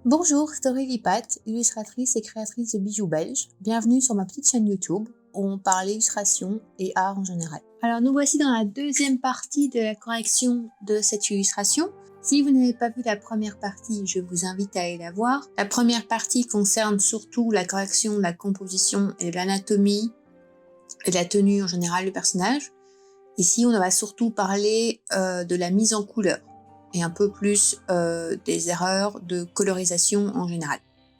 Bonjour, c'est Aurélie Pat, illustratrice et créatrice de bijoux belges. Bienvenue sur ma petite chaîne YouTube où on parle illustration et art en général. Alors nous voici dans la deuxième partie de la correction de cette illustration. Si vous n'avez pas vu la première partie, je vous invite à aller la voir. La première partie concerne surtout la correction de la composition et de l'anatomie et de la tenue en général du personnage. Ici, on va surtout parler de la mise en couleur et un peu plus des erreurs de colorisation en général.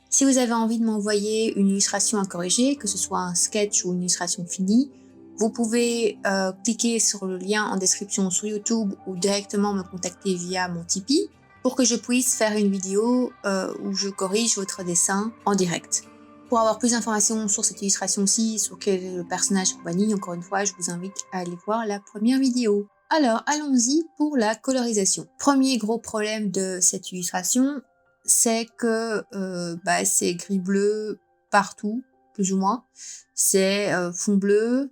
Si vous avez envie de m'envoyer une illustration à corriger, que ce soit un sketch ou une illustration finie, vous pouvez cliquer sur le lien en description sur YouTube ou directement me contacter via mon Tipeee pour que je puisse faire une vidéo où je corrige votre dessin en direct. Pour avoir plus d'informations sur cette illustration-ci, sur quel est le personnage et compagnie, encore une fois, je vous invite à aller voir la première vidéo. Alors, allons-y pour la colorisation. Premier gros problème de cette illustration, c'est que c'est gris-bleu partout, plus ou moins. C'est fond bleu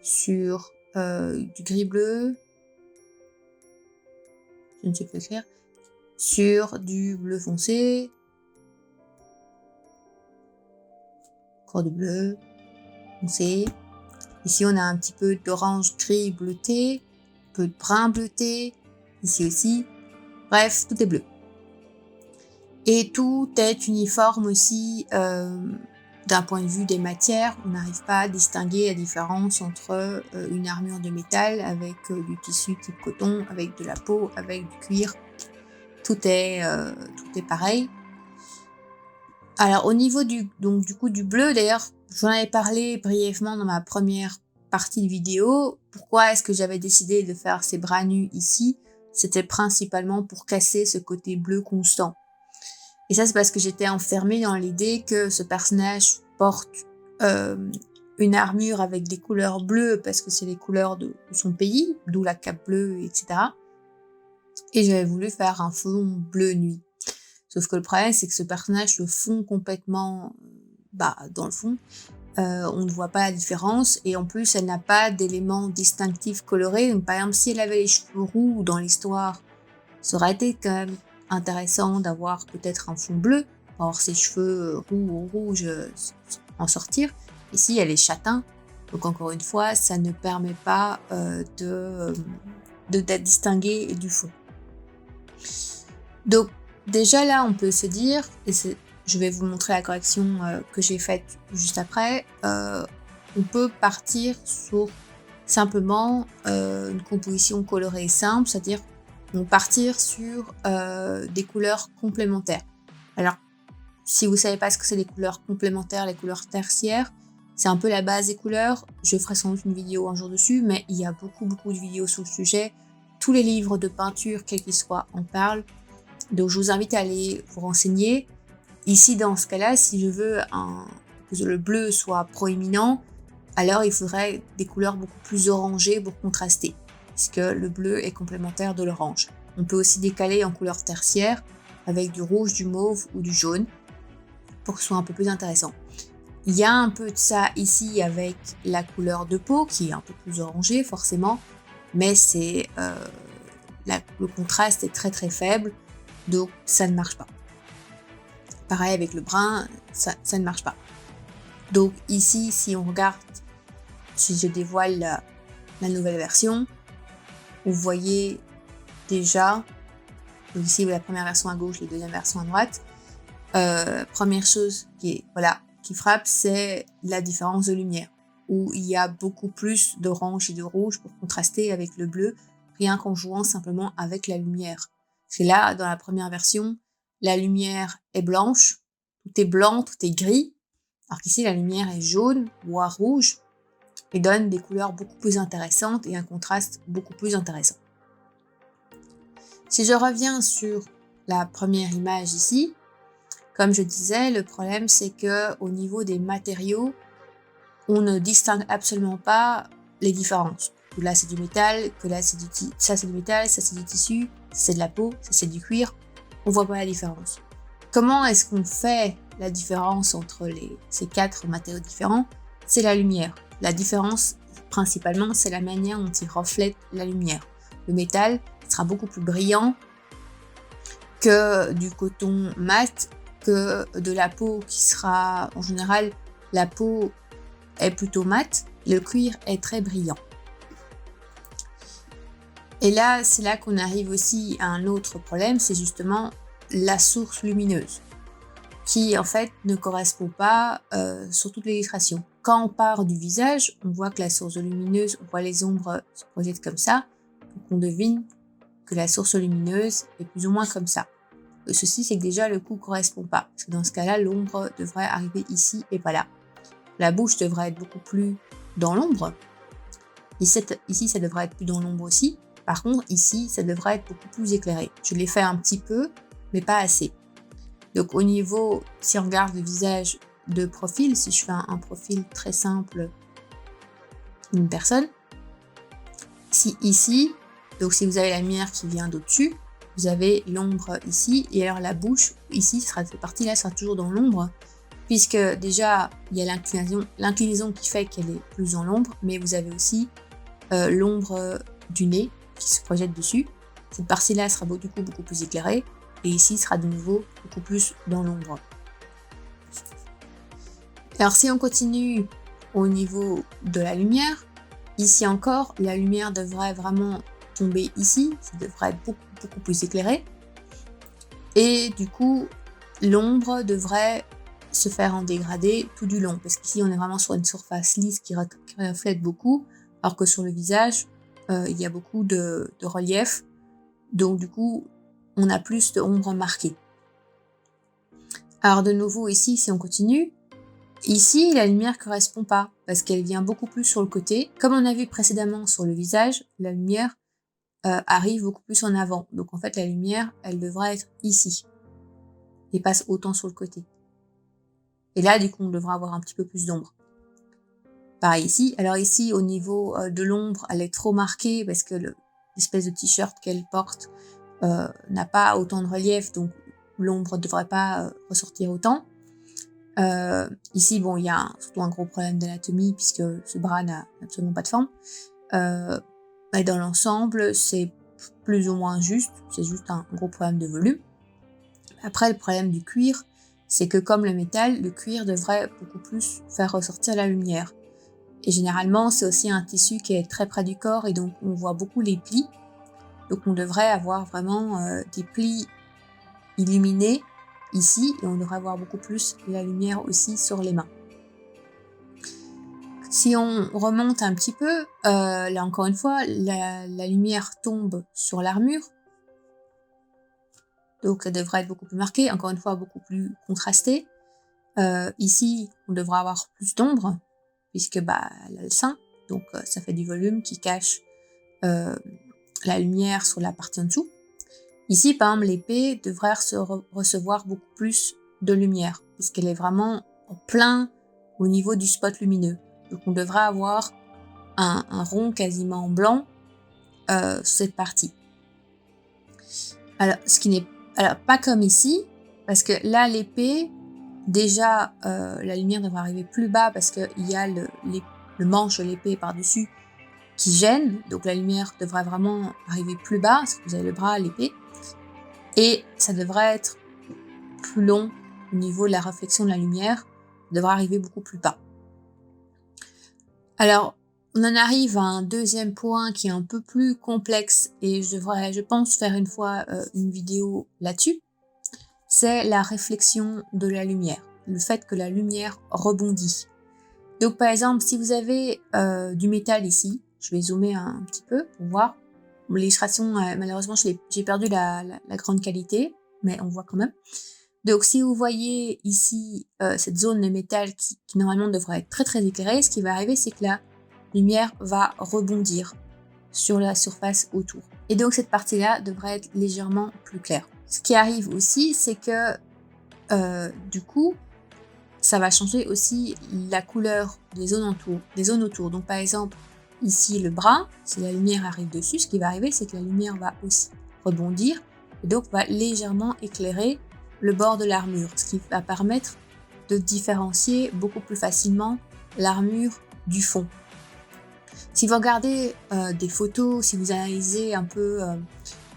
sur du gris-bleu, je ne sais pas écrire, sur du bleu foncé, encore du bleu foncé. Ici, on a un petit peu d'orange gris bleuté, un peu de brun bleuté, ici aussi. Bref, tout est bleu. Et tout est uniforme aussi d'un point de vue des matières. On n'arrive pas à distinguer la différence entre une armure de métal avec du tissu type coton, avec de la peau, avec du cuir. Tout est pareil. Alors au niveau du bleu, d'ailleurs, j'en avais parlé brièvement dans ma première partie de vidéo. Pourquoi est-ce que j'avais décidé de faire ces bras nus ici? C'était principalement pour casser ce côté bleu constant. Et ça, c'est parce que j'étais enfermée dans l'idée que ce personnage porte une armure avec des couleurs bleues parce que c'est les couleurs de son pays, d'où la cape bleue, etc. Et j'avais voulu faire un fond bleu nuit. Sauf que le problème, c'est que ce personnage, le fond complètement dans le fond, on ne voit pas la différence, et en plus, elle n'a pas d'éléments distinctifs colorés. Donc, par exemple, si elle avait les cheveux roux dans l'histoire, ça aurait été quand même intéressant d'avoir peut-être un fond bleu, pour avoir ses cheveux roux ou rouges en sortir. Ici, elle est châtain, donc encore une fois, ça ne permet pas d'être distingué du fond. Donc, déjà là, on peut se dire, et je vais vous montrer la correction que j'ai faite juste après, on peut partir sur simplement une composition colorée simple, c'est-à-dire on partir sur des couleurs complémentaires. Alors, si vous ne savez pas ce que c'est les couleurs complémentaires, les couleurs tertiaires, c'est un peu la base des couleurs. Je ferai sans doute une vidéo un jour dessus, mais il y a beaucoup de vidéos sur le sujet. Tous les livres de peinture, quels qu'ils soient, en parlent. Donc, je vous invite à aller vous renseigner. Ici, dans ce cas-là, si je veux que le bleu soit proéminent, alors il faudrait des couleurs beaucoup plus orangées pour contraster, puisque le bleu est complémentaire de l'orange. On peut aussi décaler en couleur tertiaire avec du rouge, du mauve ou du jaune pour que ce soit un peu plus intéressant. Il y a un peu de ça ici avec la couleur de peau qui est un peu plus orangée forcément, mais le contraste est très très faible, donc ça ne marche pas. Pareil avec le brun, ça ne marche pas. Donc ici, si on regarde, si je dévoile la nouvelle version, vous voyez déjà, donc ici la première version à gauche, les deuxième version à droite. Première chose qui frappe, c'est la différence de lumière, où il y a beaucoup plus d'orange et de rouge pour contraster avec le bleu, rien qu'en jouant simplement avec la lumière. Parce que là, dans la première version, la lumière est blanche, tout est blanc, tout est gris, alors qu'ici la lumière est jaune, voire rouge, et donne des couleurs beaucoup plus intéressantes et un contraste beaucoup plus intéressant. Si je reviens sur la première image ici, comme je disais, le problème c'est que au niveau des matériaux, on ne distingue absolument pas les différences. Que là c'est du métal, que là ça c'est du métal, ça c'est du tissu, ça c'est de la peau, ça c'est du cuir. On voit pas la différence. Comment est-ce qu'on fait la différence entre ces quatre matériaux différents? C'est la lumière. La différence, principalement, c'est la manière dont il reflète la lumière. Le métal sera beaucoup plus brillant que du coton mat, que de la peau qui sera, en général, la peau est plutôt mate, le cuir est très brillant. Et là, c'est là qu'on arrive aussi à un autre problème, c'est justement la source lumineuse, qui en fait ne correspond pas sur toute l'illustration. Quand on part du visage, on voit que la source lumineuse, on voit les ombres se projettent comme ça, donc on devine que la source lumineuse est plus ou moins comme ça. Le souci, c'est que déjà le cou ne correspond pas, parce que dans ce cas-là, l'ombre devrait arriver ici et pas là. La bouche devrait être beaucoup plus dans l'ombre. Ici, ça devrait être plus dans l'ombre aussi. Par contre, ici, ça devrait être beaucoup plus éclairé. Je l'ai fait un petit peu, mais pas assez. Donc au niveau, si on regarde le visage de profil, si je fais un profil très simple d'une personne, ici, donc si vous avez la lumière qui vient d'au-dessus, vous avez l'ombre ici, et alors la bouche, ici, cette partie-là sera toujours dans l'ombre, puisque déjà, il y a l'inclinaison qui fait qu'elle est plus dans l'ombre, mais vous avez aussi l'ombre du nez qui se projette dessus. Cette partie-là sera du coup beaucoup plus éclairée, et ici sera de nouveau beaucoup plus dans l'ombre. Alors si on continue au niveau de la lumière, ici encore, la lumière devrait vraiment tomber ici, ça devrait être beaucoup plus éclairé. Et du coup, l'ombre devrait se faire en dégradé tout du long, parce qu'ici on est vraiment sur une surface lisse qui reflète beaucoup, alors que sur le visage, il y a beaucoup de relief, donc du coup, on a plus d'ombre marquée. Alors de nouveau ici, si on continue, ici la lumière ne correspond pas, parce qu'elle vient beaucoup plus sur le côté. Comme on a vu précédemment sur le visage, la lumière arrive beaucoup plus en avant. Donc en fait la lumière, elle devrait être ici, et passe autant sur le côté. Et là du coup on devra avoir un petit peu plus d'ombre. Pareil ici. Alors ici au niveau de l'ombre, elle est trop marquée, parce que l'espèce de t-shirt qu'elle porte n'a pas autant de relief, donc l'ombre ne devrait pas ressortir autant. Ici, bon, il y a surtout un gros problème d'anatomie, puisque ce bras n'a absolument pas de forme. Et dans l'ensemble, c'est plus ou moins juste, c'est juste un gros problème de volume. Après, le problème du cuir, c'est que comme le métal, le cuir devrait beaucoup plus faire ressortir la lumière. Et généralement, c'est aussi un tissu qui est très près du corps, et donc on voit beaucoup les plis. Donc on devrait avoir vraiment des plis illuminés ici, et on devrait avoir beaucoup plus la lumière aussi sur les mains. Si on remonte un petit peu, là encore une fois, la lumière tombe sur l'armure. Donc ça devrait être beaucoup plus marqué, encore une fois beaucoup plus contrasté. Ici, on devrait avoir plus d'ombre, puisque elle a le sein, donc ça fait du volume qui cache la lumière sur la partie en dessous. Ici, par exemple, l'épée devrait recevoir beaucoup plus de lumière, puisqu'elle est vraiment en plein au niveau du spot lumineux. Donc on devrait avoir un rond quasiment blanc sur cette partie. Alors, pas comme ici, parce que là, l'épée, déjà, la lumière devrait arriver plus bas, parce qu'il y a le manche de l'épée par-dessus qui gêne, donc la lumière devrait vraiment arriver plus bas, parce que vous avez le bras, l'épée, et ça devrait être plus long au niveau de la réflexion de la lumière, ça devrait arriver beaucoup plus bas. Alors, on en arrive à un deuxième point qui est un peu plus complexe, et je pense, faire une fois une vidéo là-dessus, c'est la réflexion de la lumière, le fait que la lumière rebondit. Donc par exemple, si vous avez du métal ici, je vais zoomer un petit peu pour voir. L'illustration, malheureusement, j'ai perdu la grande qualité, mais on voit quand même. Donc si vous voyez ici cette zone de métal qui normalement devrait être très très éclairée, ce qui va arriver, c'est que la lumière va rebondir sur la surface autour. Et donc cette partie-là devrait être légèrement plus claire. Ce qui arrive aussi, c'est que du coup, ça va changer aussi la couleur des zones autour. Donc par exemple, ici le bras, si la lumière arrive dessus, ce qui va arriver, c'est que la lumière va aussi rebondir, et donc va légèrement éclairer le bord de l'armure, ce qui va permettre de différencier beaucoup plus facilement l'armure du fond. Si vous regardez des photos, si vous analysez un peu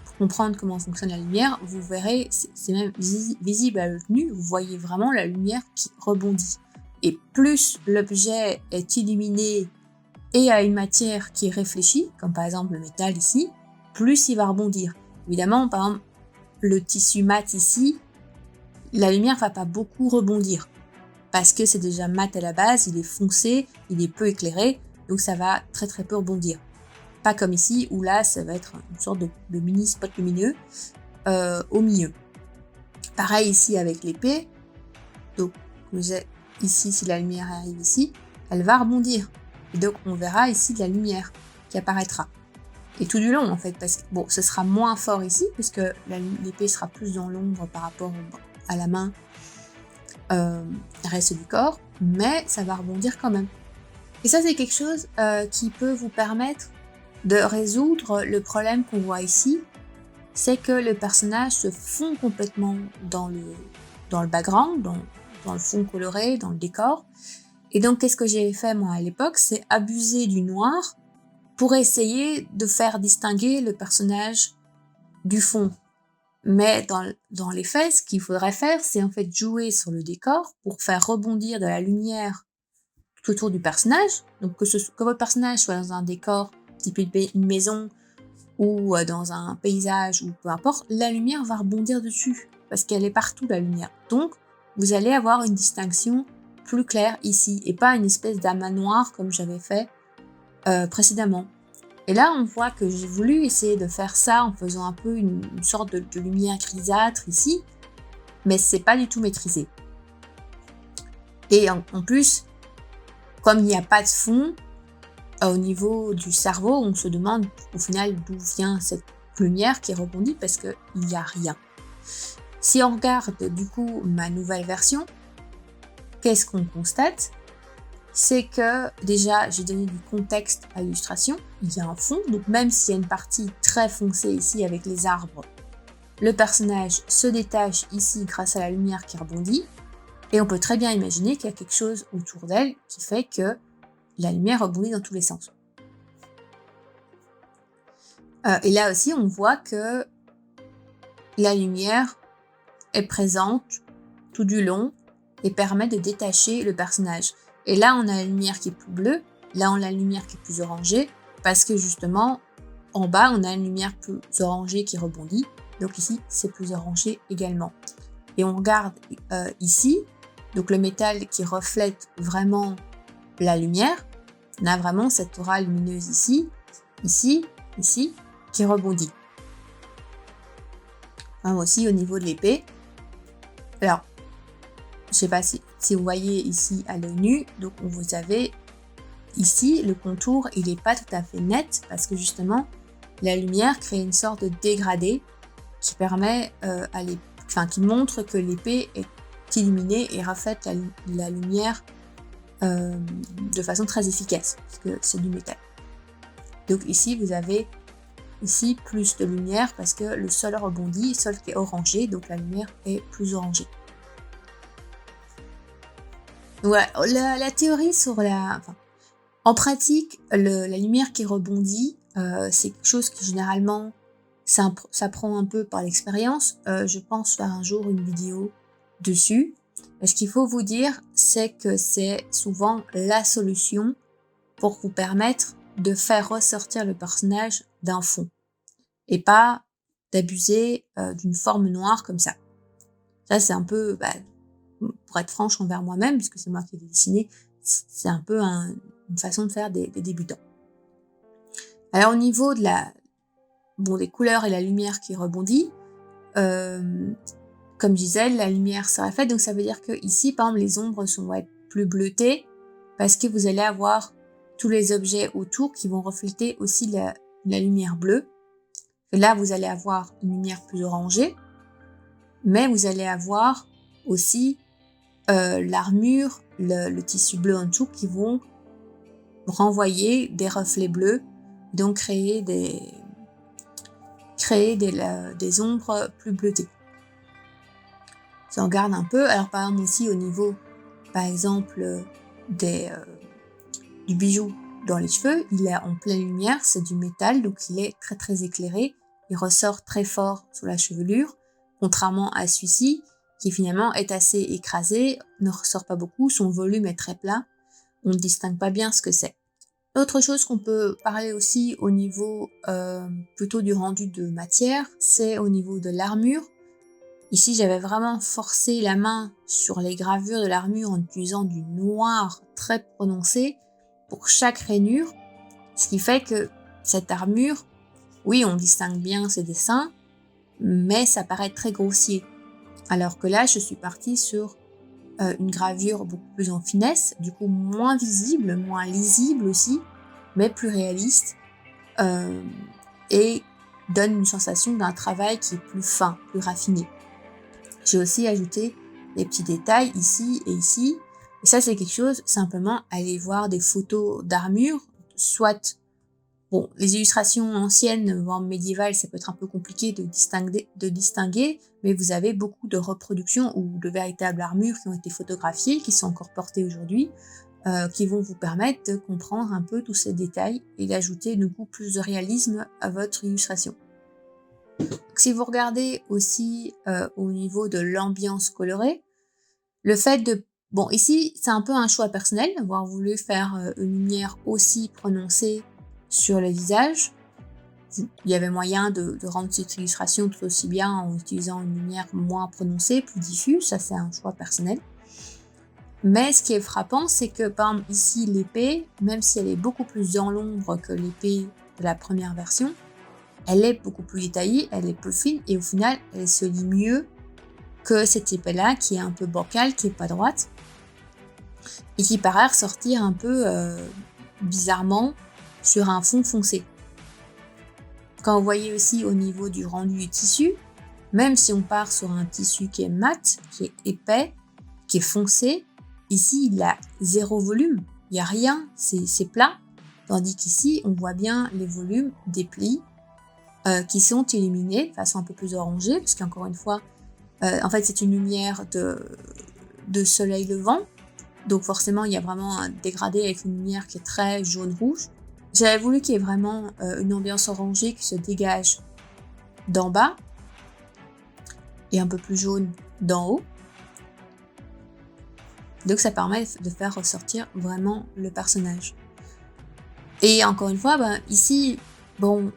pour comprendre comment fonctionne la lumière, vous verrez, c'est même visible à l'œil nu, vous voyez vraiment la lumière qui rebondit. Et plus l'objet est illuminé et a une matière qui est réfléchie, comme par exemple le métal ici, plus il va rebondir. Évidemment, par exemple, le tissu mat ici, la lumière va pas beaucoup rebondir, parce que c'est déjà mat à la base, il est foncé, il est peu éclairé, donc ça va très très peu rebondir. Pas comme ici, où là, ça va être une sorte de mini spot lumineux au milieu. Pareil ici avec l'épée. Donc, ici, si la lumière arrive ici, elle va rebondir. Et donc, on verra ici de la lumière qui apparaîtra. Et tout du long, en fait, parce que, bon, ce sera moins fort ici, puisque l'épée sera plus dans l'ombre par rapport à la main, reste du corps, mais ça va rebondir quand même. Et ça, c'est quelque chose qui peut vous permettre de résoudre le problème qu'on voit ici, c'est que le personnage se fond complètement dans le background, dans le fond coloré, dans le décor. Et donc, qu'est-ce que j'ai fait moi à l'époque? C'est abuser du noir pour essayer de faire distinguer le personnage du fond. Mais dans les faits, ce qu'il faudrait faire, c'est en fait jouer sur le décor pour faire rebondir de la lumière tout autour du personnage. Donc que votre personnage soit dans un décor type une maison ou dans un paysage ou peu importe, la lumière va rebondir dessus parce qu'elle est partout la lumière. Donc vous allez avoir une distinction plus claire ici et pas une espèce d'amas noir comme j'avais fait précédemment. Et là on voit que j'ai voulu essayer de faire ça en faisant un peu une sorte de lumière grisâtre ici, mais c'est pas du tout maîtrisé. Et en plus, comme il n'y a pas de fond, au niveau du cerveau, on se demande au final d'où vient cette lumière qui rebondit parce qu'il n'y a rien. Si on regarde du coup ma nouvelle version, qu'est-ce qu'on constate? C'est que déjà j'ai donné du contexte à l'illustration, il y a un fond, donc même s'il y a une partie très foncée ici avec les arbres, le personnage se détache ici grâce à la lumière qui rebondit, et on peut très bien imaginer qu'il y a quelque chose autour d'elle qui fait que la lumière rebondit dans tous les sens. Et là aussi, on voit que la lumière est présente tout du long et permet de détacher le personnage. Et là, on a la lumière qui est plus bleue, là, on a la lumière qui est plus orangée, parce que justement, en bas, on a une lumière plus orangée qui rebondit. Donc ici, c'est plus orangé également. Et on regarde ici, donc le métal qui reflète vraiment la lumière, on a vraiment cette aura lumineuse ici, ici, ici, qui rebondit. Même aussi au niveau de l'épée. Alors, je ne sais pas si vous voyez ici à l'œil nu, donc vous avez ici le contour, il n'est pas tout à fait net parce que justement la lumière crée une sorte de dégradé qui permet qui montre que l'épée est illuminée et reflète la lumière de façon très efficace parce que c'est du métal. Donc ici vous avez ici plus de lumière parce que le sol rebondit, le sol qui est orangé, donc la lumière est plus orangée. Voilà, la théorie sur en pratique, la lumière qui rebondit, c'est quelque chose qui généralement s'apprend un peu par l'expérience. Je pense faire un jour une vidéo dessus. Ce qu'il faut vous dire, c'est que c'est souvent la solution pour vous permettre de faire ressortir le personnage d'un fond et pas d'abuser d'une forme noire comme ça. Ça, c'est un peu, pour être franche envers moi-même, puisque c'est moi qui l'ai dessiné, c'est un peu une façon de faire des débutants. Alors au niveau de des couleurs et la lumière qui rebondit, comme je disais, la lumière se reflète, donc ça veut dire que ici, par exemple, les ombres vont être plus bleutées parce que vous allez avoir tous les objets autour qui vont refléter aussi la lumière bleue. Et là, vous allez avoir une lumière plus orangée, mais vous allez avoir aussi l'armure, le tissu bleu en dessous qui vont renvoyer des reflets bleus, donc créer des ombres plus bleutées. Si on regarde un peu, alors par exemple ici au niveau, par exemple, du bijou dans les cheveux, il est en pleine lumière, c'est du métal, donc il est très très éclairé, il ressort très fort sur la chevelure, contrairement à celui-ci, qui finalement est assez écrasé, ne ressort pas beaucoup, son volume est très plat, on ne distingue pas bien ce que c'est. Autre chose qu'on peut parler aussi au niveau plutôt du rendu de matière, c'est au niveau de l'armure. Ici, j'avais vraiment forcé la main sur les gravures de l'armure en utilisant du noir très prononcé pour chaque rainure, ce qui fait que cette armure, oui, on distingue bien ses dessins, mais ça paraît très grossier. Alors que là, je suis partie sur une gravure beaucoup plus en finesse, du coup moins visible, moins lisible aussi, mais plus réaliste, et donne une sensation d'un travail qui est plus fin, plus raffiné. J'ai aussi ajouté des petits détails ici et ici, et ça c'est quelque chose, simplement aller voir des photos d'armure, soit, bon, les illustrations anciennes, voire médiévales, ça peut être un peu compliqué de distinguer, mais vous avez beaucoup de reproductions ou de véritables armures qui ont été photographiées, qui sont encore portées aujourd'hui, qui vont vous permettre de comprendre un peu tous ces détails et d'ajouter du coup plus de réalisme à votre illustration. Si vous regardez aussi au niveau de l'ambiance colorée, le fait de... Bon, ici, c'est un peu un choix personnel, d'avoir voulu faire une lumière aussi prononcée sur le visage. Il y avait moyen de rendre cette illustration tout aussi bien en utilisant une lumière moins prononcée, plus diffuse, ça c'est un choix personnel. Mais ce qui est frappant, c'est que par exemple ici l'épée, même si elle est beaucoup plus dans l'ombre que l'épée de la première version, elle est beaucoup plus détaillée, elle est plus fine et au final elle se lit mieux que cette épée-là qui est un peu bancale, qui est pas droite et qui paraît ressortir un peu bizarrement sur un fond foncé. Quand vous voyez aussi au niveau du rendu du tissu, même si on part sur un tissu qui est mat, qui est épais, qui est foncé, ici il a zéro volume, il n'y a rien, c'est plat, tandis qu'ici on voit bien les volumes des plis qui sont illuminés de façon un peu plus orangée, parce qu'encore une fois, en fait c'est une lumière de soleil levant, donc forcément il y a vraiment un dégradé avec une lumière qui est très jaune-rouge. J'avais voulu qu'il y ait vraiment une ambiance orangée qui se dégage d'en bas et un peu plus jaune d'en haut. Donc ça permet de faire ressortir vraiment le personnage. Et encore une fois, ici, bon,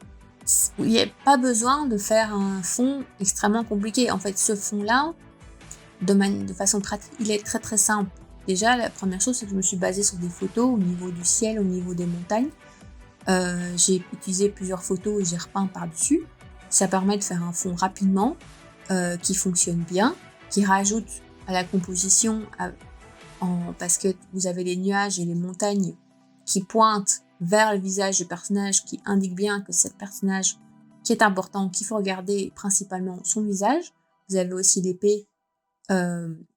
il n'y a pas besoin de faire un fond extrêmement compliqué. En fait, ce fond-là, de façon pratique, il est très très simple. Déjà, la première chose, c'est que je me suis basée sur des photos au niveau du ciel, au niveau des montagnes. J'ai utilisé plusieurs photos et j'ai repeint par-dessus. Ça permet de faire un fond rapidement, qui fonctionne bien, qui rajoute à la composition parce que vous avez les nuages et les montagnes qui pointent vers le visage du personnage, qui indiquent bien que c'est le personnage qui est important, qu'il faut regarder principalement son visage. Vous avez aussi l'épée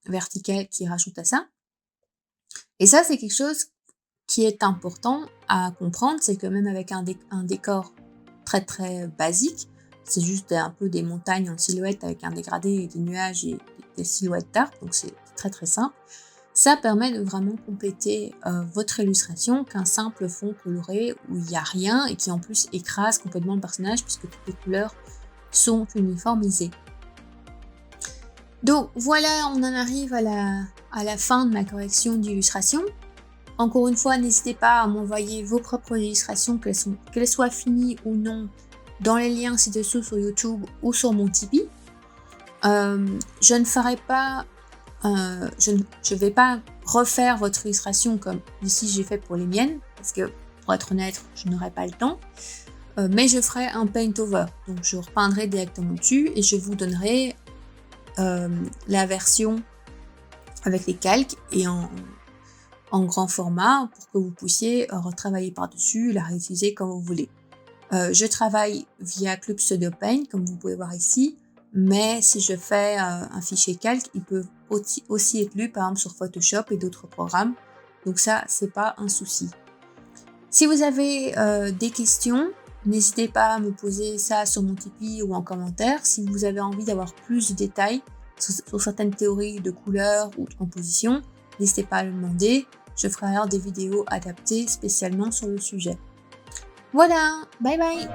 verticale qui rajoute à ça. Et ça, c'est quelque chose qui est important à comprendre, c'est que même avec un décor très très basique, c'est juste un peu des montagnes en silhouette avec un dégradé et des nuages et des silhouettes d'arbres, donc c'est très très simple. Ça permet de vraiment compléter votre illustration qu'un simple fond coloré où il n'y a rien et qui en plus écrase complètement le personnage puisque toutes les couleurs sont uniformisées. Donc voilà, on en arrive à la fin de ma correction d'illustration. Encore une fois, n'hésitez pas à m'envoyer vos propres illustrations, qu'elles soient finies ou non, dans les liens ci-dessous sur YouTube ou sur mon Tipeee. Je ne ferai pas, je vais pas refaire votre illustration comme ici j'ai fait pour les miennes, parce que pour être honnête, je n'aurai pas le temps. Mais je ferai un paint over, donc je repeindrai directement dessus et je vous donnerai la version avec les calques et en grand format pour que vous puissiez retravailler par-dessus, la réutiliser comme vous voulez. Je travaille via Club Studio Paint, comme vous pouvez voir ici, mais si je fais un fichier calque, il peut aussi être lu par exemple sur Photoshop et d'autres programmes, donc ça, c'est pas un souci. Si vous avez des questions, n'hésitez pas à me poser ça sur mon Tipeee ou en commentaire. Si vous avez envie d'avoir plus de détails sur certaines théories de couleurs ou de composition, n'hésitez pas à le demander. Je ferai alors des vidéos adaptées spécialement sur le sujet. Voilà, bye bye!